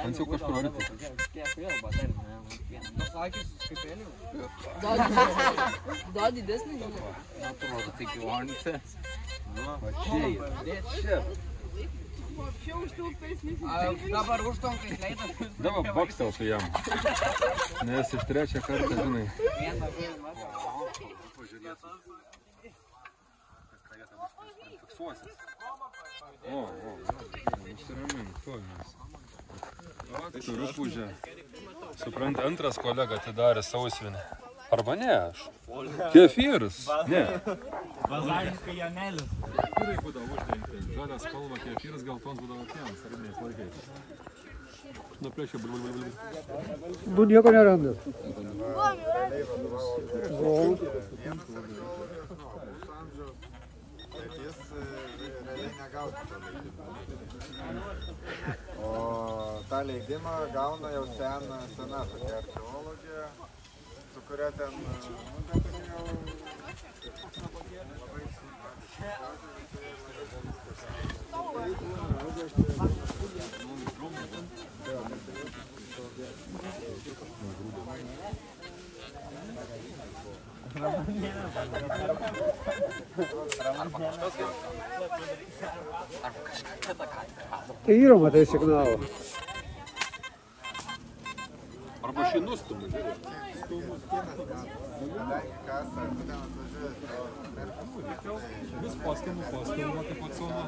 Ant jau kažkur arti. Dar didesnį, žinai. Atrodo, tik jau ant. Dabar užtonkai leidas. Dabar bakstelsiu jam. Nes iš trečią kartą, žinai. O, nusiramink, tuoj mes. Turiu pužę. Supranti, antras kolega atidarė sausvinį. Arba ne aš. Kefyras. Ne. Bazariškai Janelis. Kurai būdavo uždengti. Žalia spalva kefyras, geltons būdavo pienas. Armės laikais. Nuplėšė blablabla. Bu nieko neranda. Bet jis realiai negautų to leidimą. O tą leidimą gauna jau sena tokia archeologija, su kuria ten, jau Tai yra, matai, signalą. Arba šį nustumį. kadangi kasa, ten atvažiuoja, Vis paskinu, kaip atsona.